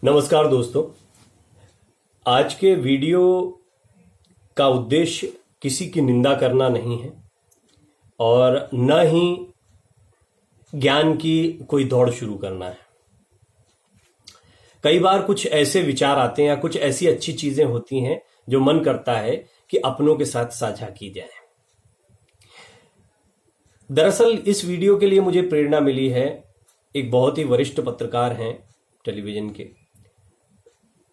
नमस्कार दोस्तों। आज के वीडियो का उद्देश्य किसी की निंदा करना नहीं है और न ही ज्ञान की कोई दौड़ शुरू करना है। कई बार कुछ ऐसे विचार आते हैं या कुछ ऐसी अच्छी चीजें होती हैं जो मन करता है कि अपनों के साथ साझा की जाए। दरअसल इस वीडियो के लिए मुझे प्रेरणा मिली है, एक बहुत ही वरिष्ठ पत्रकार हैं टेलीविजन के।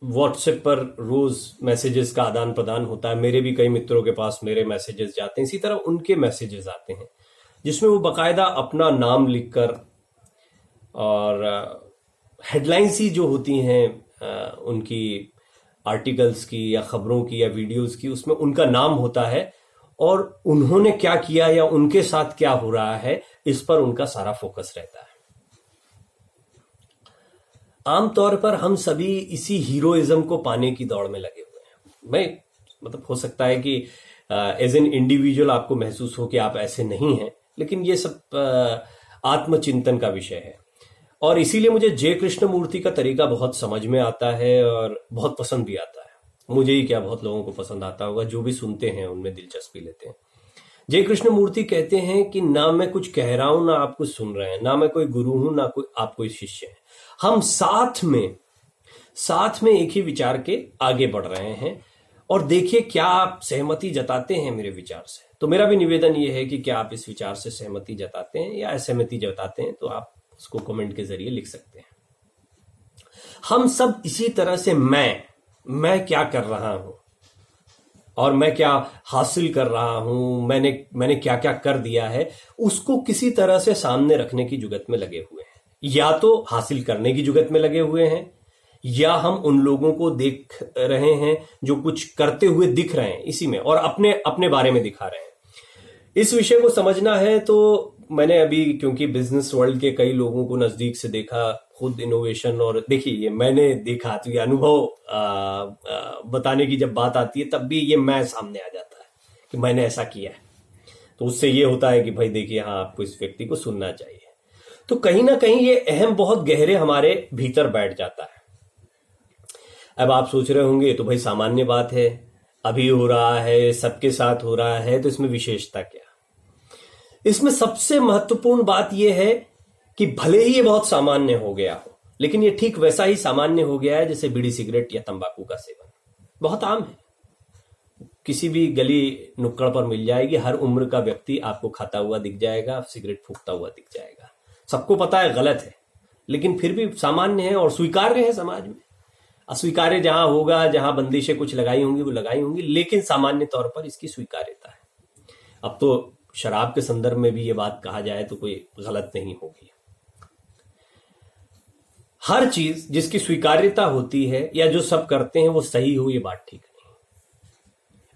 व्हाट्सएप पर रोज मैसेजेस का आदान प्रदान होता है। मेरे भी कई मित्रों के पास मेरे मैसेजेस जाते हैं, इसी तरह उनके मैसेजेस आते हैं जिसमें वो बाकायदा अपना नाम लिखकर और हेडलाइंस ही जो होती हैं उनकी आर्टिकल्स की या खबरों की या वीडियोस की, उसमें उनका नाम होता है और उन्होंने क्या किया या उनके साथ क्या हो रहा है इस पर उनका सारा फोकस रहता है। आमतौर पर हम सभी इसी हीरोइज्म को पाने की दौड़ में लगे हुए हैं। हो सकता है कि एज एन इंडिविजुअल आपको महसूस हो कि आप ऐसे नहीं हैं, लेकिन ये सब आत्मचिंतन का विषय है और इसीलिए मुझे जय कृष्णमूर्ति का तरीका बहुत समझ में आता है और बहुत पसंद भी आता है। मुझे ही क्या, बहुत लोगों को पसंद आता होगा, जो भी सुनते हैं उनमें दिलचस्पी लेते हैं। जय कृष्णमूर्ति कहते हैं कि ना मैं कुछ कह रहा हूं ना आप कुछ सुन रहे हैं, ना मैं कोई गुरु हूं ना आप कोई शिष्य हैं। हम साथ में एक ही विचार के आगे बढ़ रहे हैं और देखिए क्या आप सहमति जताते हैं मेरे विचार से। तो मेरा भी निवेदन यह है कि क्या आप इस विचार से सहमति जताते हैं या असहमति जताते हैं, तो आप उसको कमेंट के जरिए लिख सकते हैं। हम सब इसी तरह से मैं क्या कर रहा हूं और मैं क्या हासिल कर रहा हूं, मैंने क्या क्या कर दिया है, उसको किसी तरह से सामने रखने की जुगत में लगे हुए हैं। या तो हासिल करने की जुगत में लगे हुए हैं या हम उन लोगों को देख रहे हैं जो कुछ करते हुए दिख रहे हैं इसी में और अपने बारे में दिखा रहे हैं। इस विषय को समझना है तो मैंने अभी, क्योंकि बिजनेस वर्ल्ड के कई लोगों को नजदीक से देखा, खुद इनोवेशन, और देखिए ये मैंने देखा तो ये अनुभव बताने की जब बात आती है तब भी ये मैं सामने आ जाता है कि मैंने ऐसा किया है। तो उससे ये होता है कि भाई देखिए, हाँ, आपको इस व्यक्ति को सुनना चाहिए। तो कहीं ना कहीं ये अहम बहुत गहरे हमारे भीतर बैठ जाता है। अब आप सोच रहे होंगे तो भाई सामान्य बात है, अभी हो रहा है, सबके साथ हो रहा है, तो इसमें विशेषता क्या? इसमें सबसे महत्वपूर्ण बात यह है कि भले ही ये बहुत सामान्य हो गया हो, लेकिन ये ठीक वैसा ही सामान्य हो गया है जैसे बीड़ी सिगरेट या तंबाकू का सेवन। बहुत आम है, किसी भी गली नुक्कड़ पर मिल जाएगी। हर उम्र का व्यक्ति आपको खाता हुआ दिख जाएगा, सिगरेट फूकता हुआ दिख जाएगा। सबको पता है गलत है, लेकिन फिर भी सामान्य है और स्वीकार्य है समाज में। अस्वीकार्य जहां होगा, जहां बंदिशें कुछ लगाई होंगी वो लगाई होंगी, लेकिन सामान्य तौर पर इसकी स्वीकार्यता है। अब तो शराब के संदर्भ में भी ये बात कहा जाए तो कोई गलत नहीं होगी। हर चीज जिसकी स्वीकार्यता होती है या जो सब करते हैं वो सही हो, ये बात ठीक नहीं।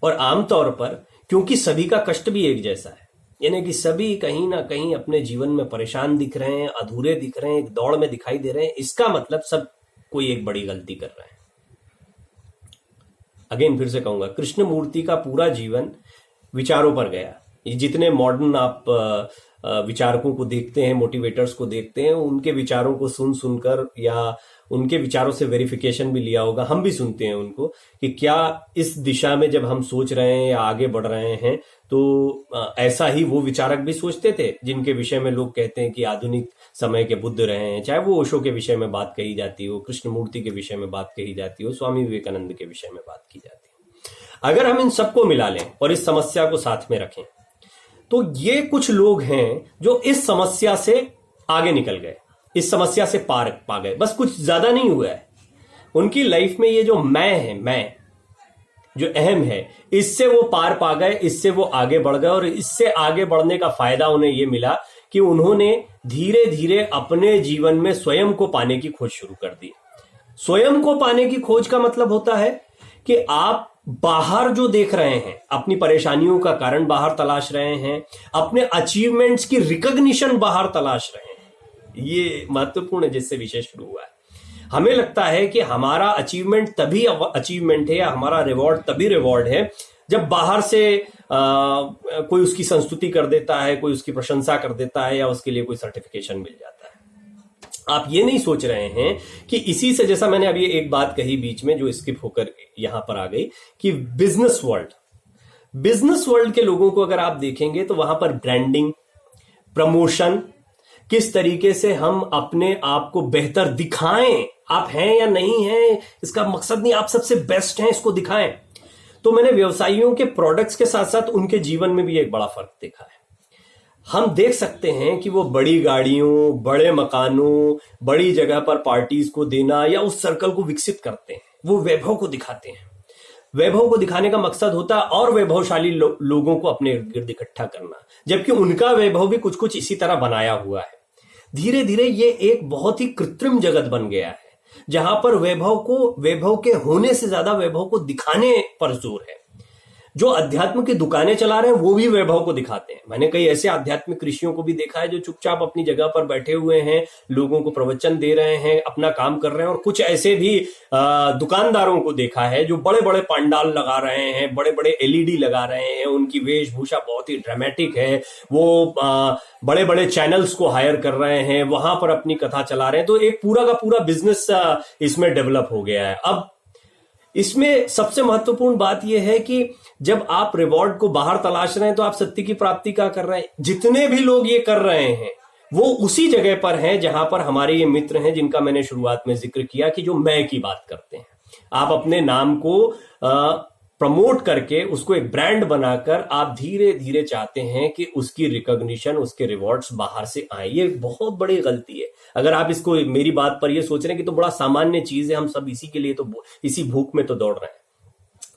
और आमतौर पर क्योंकि सभी का कष्ट भी एक जैसा है, यानी कि सभी कहीं ना कहीं अपने जीवन में परेशान दिख रहे हैं, अधूरे दिख रहे हैं, एक दौड़ में दिखाई दे रहे हैं, इसका मतलब सब कोई एक बड़ी गलती कर रहा है। अगेन फिर से कहूंगा, कृष्णमूर्ति का पूरा जीवन विचारों पर गया। ये जितने मॉडर्न आप विचारकों को देखते हैं, मोटिवेटर्स को देखते हैं, उनके विचारों को सुनकर या उनके विचारों से वेरिफिकेशन भी लिया होगा, हम भी सुनते हैं उनको, कि क्या इस दिशा में जब हम सोच रहे हैं या आगे बढ़ रहे हैं तो ऐसा ही वो विचारक भी सोचते थे जिनके विषय में लोग कहते हैं कि आधुनिक समय के बुद्ध रहे हैं। चाहे वो ओशो के विषय में बात कही जाती हो, कृष्णमूर्ति के विषय में बात कही जाती हो, स्वामी विवेकानंद के विषय में बात की जाती हो। अगर हम इन सबको मिला लें और इस समस्या को साथ में रखें तो ये कुछ लोग हैं जो इस समस्या से आगे निकल गए, इस समस्या से पार पा गए। बस कुछ ज्यादा नहीं हुआ है, उनकी लाइफ में ये जो मैं जो अहम है, इससे वो पार पा गए, इससे वो आगे बढ़ गए। और इससे आगे बढ़ने का फायदा उन्हें ये मिला कि उन्होंने धीरे धीरे अपने जीवन में स्वयं को पाने की खोज शुरू कर दी। स्वयं को पाने की खोज का मतलब होता है कि आप बाहर जो देख रहे हैं, अपनी परेशानियों का कारण बाहर तलाश रहे हैं, अपने अचीवमेंट्स की रिकॉग्निशन बाहर तलाश रहे हैं। ये महत्वपूर्ण है जिससे विषय शुरू हुआ है। हमें लगता है कि हमारा अचीवमेंट तभी अचीवमेंट है या हमारा रिवॉर्ड तभी रिवॉर्ड है जब बाहर से कोई उसकी संस्तुति कर देता है, कोई उसकी प्रशंसा कर देता है या उसके लिए कोई सर्टिफिकेशन मिल जाता है। आप ये नहीं सोच रहे हैं कि इसी से, जैसा मैंने अभी एक बात कही बीच में जो स्किप होकर यहां पर आ गई, कि बिजनेस वर्ल्ड के लोगों को अगर आप देखेंगे तो वहां पर ब्रांडिंग, प्रमोशन, किस तरीके से हम अपने आप को बेहतर दिखाएं, आप हैं या नहीं हैं इसका मकसद नहीं, आप सबसे बेस्ट हैं इसको दिखाएं। तो मैंने व्यवसायियों के प्रोडक्ट्स के साथ साथ उनके जीवन में भी एक बड़ा फर्क देखा है। हम देख सकते हैं कि वो बड़ी गाड़ियों, बड़े मकानों, बड़ी जगह पर पार्टीज को देना या उस सर्कल को विकसित करते हैं, वो वैभव को दिखाते हैं। वैभव को दिखाने का मकसद होता है और वैभवशाली लोगों को अपने इर्द गिर्द इकट्ठा करना, जबकि उनका वैभव भी कुछ कुछ इसी तरह बनाया हुआ है। धीरे धीरे ये एक बहुत ही कृत्रिम जगत बन गया है, जहां पर वैभव के होने से ज्यादा वैभव को दिखाने पर जोर है। जो अध्यात्म की दुकानें चला रहे हैं वो भी वैभव को दिखाते हैं। मैंने कई ऐसे आध्यात्मिक ऋषियों को भी देखा है जो चुपचाप अपनी जगह पर बैठे हुए हैं, लोगों को प्रवचन दे रहे हैं, अपना काम कर रहे हैं। और कुछ ऐसे भी दुकानदारों को देखा है जो बड़े बड़े पंडाल लगा रहे हैं, बड़े बड़े एलईडी लगा रहे हैं, उनकी वेशभूषा बहुत ही ड्रामेटिक है, वो बड़े बड़े चैनल्स को हायर कर रहे हैं, वहां पर अपनी कथा चला रहे हैं। तो एक पूरा का पूरा बिजनेस इसमें डेवलप हो गया है। अब इसमें सबसे महत्वपूर्ण बात यह है कि जब आप रिवॉर्ड को बाहर तलाश रहे हैं तो आप सत्य की प्राप्ति क्या कर रहे हैं। जितने भी लोग ये कर रहे हैं वो उसी जगह पर हैं जहां पर हमारे ये मित्र हैं जिनका मैंने शुरुआत में जिक्र किया कि जो मैं की बात करते हैं। आप अपने नाम को प्रमोट करके उसको एक ब्रांड बनाकर आप धीरे धीरे चाहते हैं कि उसकी रिकॉग्निशन, उसके रिवॉर्ड्स बाहर से आए। ये बहुत बड़ी गलती है। अगर आप इसको मेरी बात पर ये सोच रहे हैं कि तो बड़ा सामान्य चीज है, हम सब इसी के लिए तो इसी भूख में तो दौड़ रहे हैं।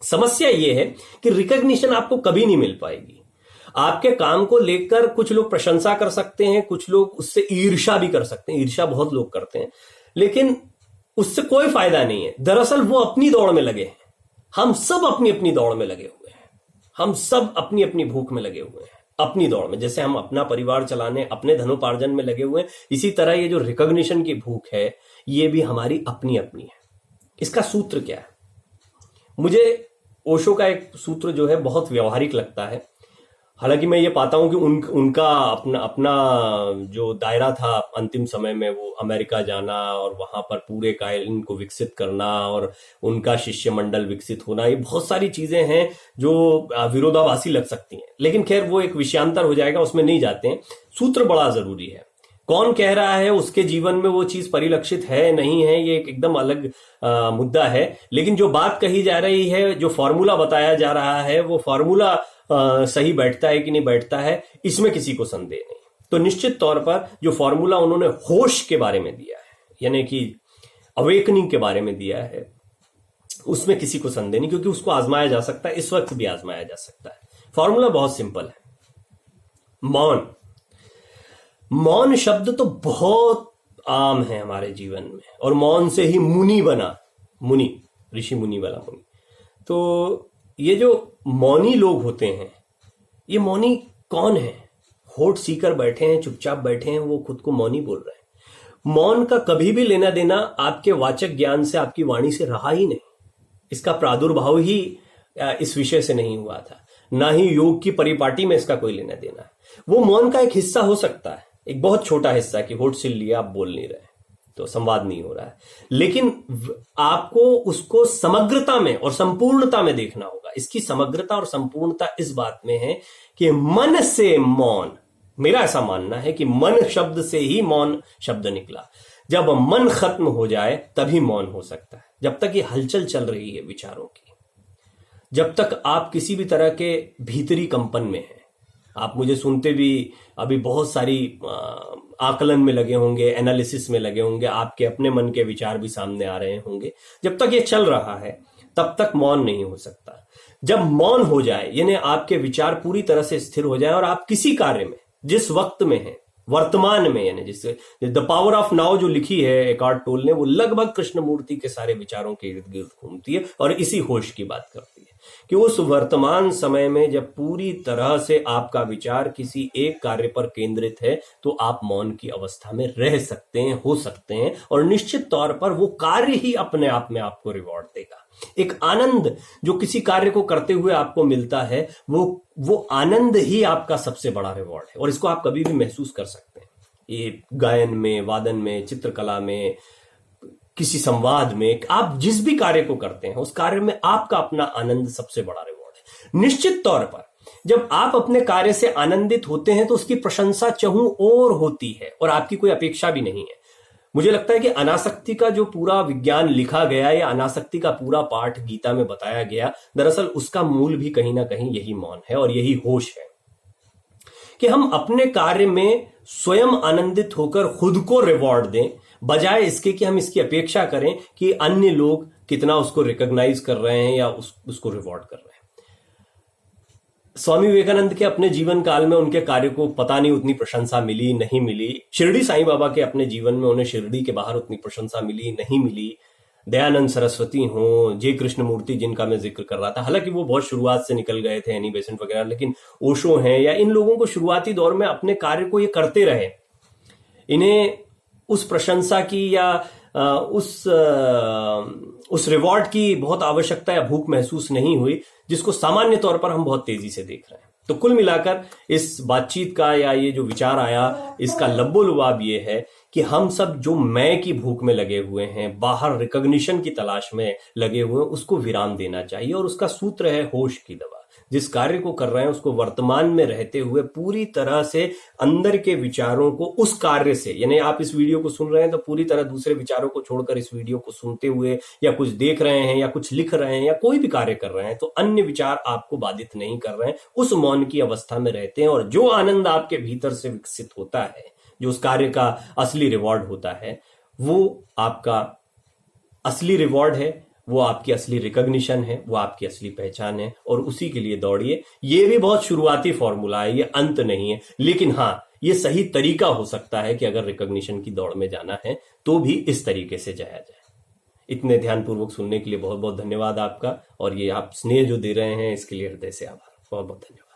समस्या ये है कि रिकॉग्निशन आपको कभी नहीं मिल पाएगी। आपके काम को लेकर कुछ लोग प्रशंसा कर सकते हैं, कुछ लोग उससे ईर्ष्या भी कर सकते हैं, ईर्ष्या बहुत लोग करते हैं, लेकिन उससे कोई फायदा नहीं है। दरअसल वो अपनी दौड़ में लगे हैं, हम सब अपनी अपनी दौड़ में लगे हुए हैं, हम सब अपनी अपनी भूख में लगे हुए हैं, अपनी दौड़ में। जैसे हम अपना परिवार चलाने, अपने धनोपार्जन में लगे हुए हैं, इसी तरह ये जो रिकॉग्निशन की भूख है ये भी हमारी अपनी अपनी है। इसका सूत्र क्या है? मुझे ओशो का एक सूत्र जो है बहुत व्यवहारिक लगता है। हालांकि मैं ये पाता हूं कि उनका अपना जो दायरा था अंतिम समय में, वो अमेरिका जाना और वहां पर पूरे कायलिन को विकसित करना और उनका शिष्य मंडल विकसित होना, ये बहुत सारी चीजें हैं जो विरोधाभासी लग सकती हैं, लेकिन खैर वो एक विषयांतर हो जाएगा, उसमें नहीं जाते हैं। सूत्र बड़ा जरूरी है। कौन कह रहा है, उसके जीवन में वो चीज परिलक्षित है नहीं है, ये एक एकदम अलग मुद्दा है। लेकिन जो बात कही जा रही है, जो फॉर्मूला बताया जा रहा है, वो फॉर्मूला सही बैठता है कि नहीं बैठता है, इसमें किसी को संदेह नहीं। तो निश्चित तौर पर जो फॉर्मूला उन्होंने होश के बारे में दिया है, यानी कि अवेकनिंग के बारे में दिया है, उसमें किसी को संदेह नहीं, क्योंकि उसको आजमाया जा सकता है, इस वक्त भी आजमाया जा सकता है। फॉर्मूला बहुत सिंपल है। मौन। मौन शब्द तो बहुत आम है हमारे जीवन में, और मौन से ही मुनि बना, मुनि, ऋषि मुनि वाला मुनि। तो ये जो मौनी लोग होते हैं, ये मौनी कौन है? होठ सीकर बैठे हैं, चुपचाप बैठे हैं, वो खुद को मौनी बोल रहे हैं। मौन का कभी भी लेना देना आपके वाचक ज्ञान से, आपकी वाणी से रहा ही नहीं। इसका प्रादुर्भाव ही इस विषय से नहीं हुआ था, ना ही योग की परिपाटी में इसका कोई लेना देना है। वो मौन का एक हिस्सा हो सकता है, एक बहुत छोटा हिस्सा, कि होठ सिल लिया, आप बोल नहीं रहे तो संवाद नहीं हो रहा है, लेकिन आपको उसको समग्रता में और संपूर्णता में देखना होगा। इसकी समग्रता और संपूर्णता इस बात में है कि मन से मौन, मेरा ऐसा मानना है कि मन शब्द से ही मौन शब्द निकला। जब मन खत्म हो जाए तभी मौन हो सकता है। जब तक ये हलचल चल रही है विचारों की, जब तक आप किसी भी तरह के भीतरी कंपन में हैं, आप मुझे सुनते भी अभी बहुत सारी आकलन में लगे होंगे, एनालिसिस में लगे होंगे, आपके अपने मन के विचार भी सामने आ रहे होंगे। जब तक ये चल रहा है तब तक मौन नहीं हो सकता। जब मौन हो जाए, यानी आपके विचार पूरी तरह से स्थिर हो जाए और आप किसी कार्य में, जिस वक्त में हैं, वर्तमान में, यानी जिससे द पावर ऑफ नाउ जो लिखी है एकार्ट टोल ने, वो लगभग कृष्णमूर्ति के सारे विचारों के इर्द गिर्द घूमती है और इसी होश की बात करती है कि उस वर्तमान समय में जब पूरी तरह से आपका विचार किसी एक कार्य पर केंद्रित है तो आप मौन की अवस्था में रह सकते हैं, हो सकते हैं, और निश्चित तौर पर वो कार्य ही अपने आप में आपको रिवॉर्ड देगा। एक आनंद जो किसी कार्य को करते हुए आपको मिलता है, वो आनंद ही आपका सबसे बड़ा रिवॉर्ड है, और इसको आप कभी भी महसूस कर सकते हैं। ये गायन में, वादन में, चित्रकला में, किसी संवाद में, आप जिस भी कार्य को करते हैं उस कार्य में आपका अपना आनंद सबसे बड़ा रिवॉर्ड है। निश्चित तौर पर जब आप अपने कार्य से आनंदित होते हैं तो उसकी प्रशंसा चहु ओर होती है और आपकी कोई अपेक्षा भी नहीं है। मुझे लगता है कि अनासक्ति का जो पूरा विज्ञान लिखा गया या अनासक्ति का पूरा पाठ गीता में बताया गया, दरअसल उसका मूल भी कहीं ना कहीं यही मौन है और यही होश है कि हम अपने कार्य में स्वयं आनंदित होकर खुद को रिवॉर्ड दें, बजाय इसके कि हम इसकी अपेक्षा करें कि अन्य लोग कितना उसको रिकॉग्नाइज कर रहे हैं या उसको रिवॉर्ड कर रहे हैं। स्वामी विवेकानंद के अपने जीवन काल में उनके कार्य को पता नहीं उतनी प्रशंसा मिली नहीं मिली। शिरडी साईं बाबा के अपने जीवन में उन्हें शिरडी के बाहर उतनी प्रशंसा मिली नहीं मिली। दयानंद सरस्वती हों, जे कृष्णमूर्ति जिनका मैं जिक्र कर रहा था, हालांकि वो बहुत शुरुआत से निकल गए थे, एनी बेसेंट वगैरह, लेकिन ओशो हैं या इन लोगों को शुरुआती दौर में अपने कार्य को ये करते रहे, इन्हें उस प्रशंसा की या उस रिवॉर्ड की बहुत आवश्यकता या भूख महसूस नहीं हुई, जिसको सामान्य तौर पर हम बहुत तेजी से देख रहे हैं। तो कुल मिलाकर इस बातचीत का या ये जो विचार आया, इसका लब्बो-लुबाब ये है कि हम सब जो मैं की भूख में लगे हुए हैं, बाहर रिकॉग्निशन की तलाश में लगे हुए हैं, उसको विराम देना चाहिए। और उसका सूत्र है होश की दवा। जिस कार्य को कर रहे हैं उसको वर्तमान में रहते हुए पूरी तरह से अंदर के विचारों को उस कार्य से, यानी आप इस वीडियो को सुन रहे हैं तो पूरी तरह दूसरे विचारों को छोड़कर इस वीडियो को सुनते हुए या कुछ देख रहे हैं या कुछ लिख रहे हैं या कोई भी कार्य कर रहे हैं तो अन्य विचार आपको बाधित नहीं कर रहे हैं, उस मौन की अवस्था में रहते हैं। और जो आनंद आपके भीतर से विकसित होता है, जो उस कार्य का असली रिवॉर्ड होता है, वो आपका असली रिवॉर्ड है, वो आपकी असली रिकॉग्निशन है, वो आपकी असली पहचान है। और उसी के लिए दौड़िए। ये भी बहुत शुरुआती फॉर्मूला है, ये अंत नहीं है, लेकिन हाँ, ये सही तरीका हो सकता है कि अगर रिकॉग्निशन की दौड़ में जाना है तो भी इस तरीके से जाया जाए। इतने ध्यानपूर्वक सुनने के लिए बहुत बहुत धन्यवाद आपका, और ये आप स्नेह जो दे रहे हैं इसके लिए हृदय से आभार। बहुत बहुत धन्यवाद।